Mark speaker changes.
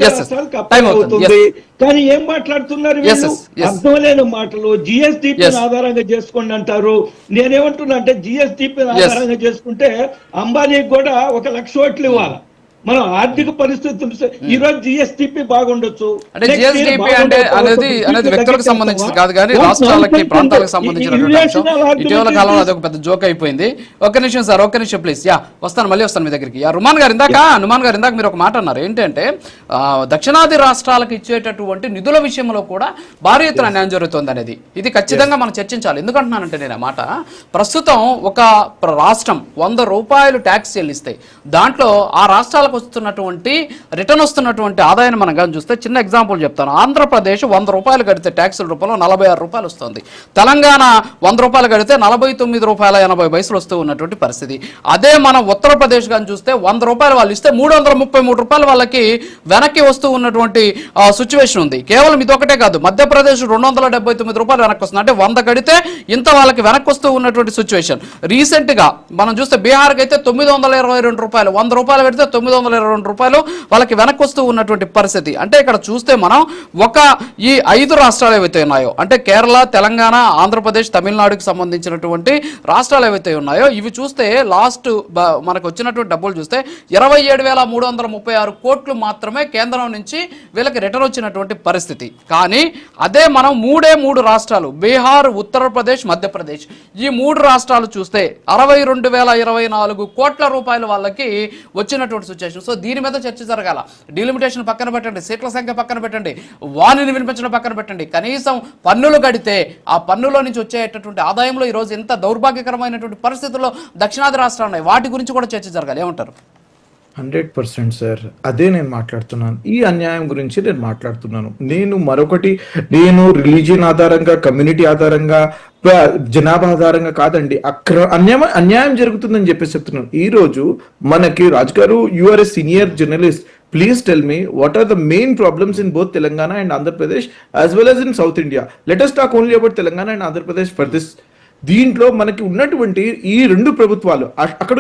Speaker 1: రాష్ట్రాలకు అప్లై అవుతుంది. కానీ ఏం మాట్లాడుతున్నారు వీళ్ళు? అర్థం లేని మాటలు. జిఎస్డిపిని ఆధారంగా చేసుకోండి అంటారు. నేనేమంటున్నా అంటే జిఎస్డిపిని ఆధారంగా చేసుకుంటే అంబానీకి కూడా 1 లక్ష ఓట్లు ఇవ్వాలి. మనం ఆర్థిక పరిస్థితులు ఈ రోజు జిఎస్టిపి బాగుండొచ్చు.
Speaker 2: అంటే జిఎస్టిపి అనేది వ్యక్తులకు సంబంధించింది కాదు కానీ రాష్ట్రాలకి ప్రాంతాలకు సంబంధించినటువంటి అంశం. ఇటీవల కాలంలో అది ఒక పెద్ద జోక్ అయిపోయింది. ఒక్క నిమిషం సార్, ఒక్క నిమిషం ప్లీజ్. మళ్ళీ వస్తాను మీ దగ్గరికి. హనుమాన్ గారు ఇందాక మీరు ఒక మాట అన్నారు ఏంటంటే దక్షిణాది రాష్ట్రాలకు ఇచ్చేటటువంటి నిధుల విషయంలో కూడా భారీ ఎత్తున అన్యాయం జరుగుతుంది అనేది. ఇది ఖచ్చితంగా మనం చర్చించాలి. ఎందుకంటున్నానంటే నేను ఆ మాట, ప్రస్తుతం ఒక రాష్ట్రం 100 రూపాయలు ట్యాక్స్ చెల్లిస్తాయి. దాంట్లో ఆ రాష్ట్రాలకు వస్తున్నటువంటి రిటర్న్ వస్తున్నటువంటి ఆదాయాన్ని మనం కానీ చూస్తే చిన్న ఎగ్జాంపుల్ చెప్తాను. ఆంధ్రప్రదేశ్ 100 రూపాయలు కడితే ట్యాక్సుల రూపంలో 46 రూపాయలు వస్తుంది. తెలంగాణ 100 రూపాయలు కడితే 49 రూపాయల 80 పైసలు వస్తూ ఉన్నటువంటి పరిస్థితి. అదే మనం ఉత్తరప్రదేశ్ కానీ చూస్తే 100 రూపాయలు వాళ్ళు ఇస్తే 333 రూపాయలు వాళ్ళకి వెనక్కి వస్తూ ఉన్నటువంటి సిచ్యువేషన్ ఉంది. కేవలం ఇదొకటే కాదు, మధ్యప్రదేశ్ 279 రూపాయలు వెనక్కి వస్తుంది. అంటే 100 కడితే ఇంత వాళ్ళకి వెనక్కి వస్తూ ఉన్నటువంటి సిచ్యువేషన్. రీసెంట్ గా మనం చూస్తే బీహార్కి అయితే 922 రూపాయలు, 100 రూపాయలు కడితే 922 రూపాయలు వాళ్ళకి వెనక్కి వస్తూ ఉన్నటువంటి పరిస్థితి. అంటే ఇక్కడ చూస్తే మనం ఈ 5 రాష్ట్రాలు ఏవైతే ఉన్నాయో, అంటే కేరళ, తెలంగాణ, ఆంధ్రప్రదేశ్, తమిళనాడుకి సంబంధించినటువంటి రాష్ట్రాలు ఏవైతే ఉన్నాయో ఇవి చూస్తే లాస్ట్ మనకు వచ్చినటువంటి డబ్బులు చూస్తే 27,336 కోట్లు మాత్రమే కేంద్రం నుంచి వీళ్ళకి రిటర్న్ వచ్చినటువంటి పరిస్థితి. కానీ అదే మనం 3 రాష్ట్రాలు బీహార్, ఉత్తరప్రదేశ్, మధ్యప్రదేశ్ ఈ 3 రాష్ట్రాలు చూస్తే 62,024 కోట్ల రూపాయలు వాళ్ళకి వచ్చినటువంటి సిచ్యువేషన్. సో దీని మీద చర్చ జరగాల. డిలిమిటేషన్ పక్కన పెట్టండి, సీట్ల సంఖ్య పక్కన పెట్టండి, వాణిని వినిపించడం పక్కన పెట్టండి, కనీసం పన్నులు కడితే ఆ పన్నులో నుంచి వచ్చేటటువంటి ఆదాయంలో ఈరోజు ఎంత దౌర్భాగ్యకరమైనటువంటి పరిస్థితుల్లో దక్షిణాది రాష్ట్రాలు ఉన్నాయి. వాటి గురించి కూడా చర్చ జరగాలి. ఏమంటారు?
Speaker 3: 100% సార్, అదే నేను మాట్లాడుతున్నాను. ఈ అన్యాయం గురించి నేను మాట్లాడుతున్నాను. నేను రిలీజియన్ ఆధారంగా, కమ్యూనిటీ ఆధారంగా, జనాభా ఆధారంగా కాదండి. అన్యాయం జరుగుతుందని చెప్పేసి చెప్తున్నాను. ఈ రోజు మనకి Raj garu, you are a senior journalist, please tell me what are the main problems in both Telangana and Andhra Pradesh as well as in South India. Let us talk only about Telangana and Andhra Pradesh for this. దీంట్లో మనకి ఉన్నటువంటి ఈ 2 ప్రభుత్వాలు అక్కడ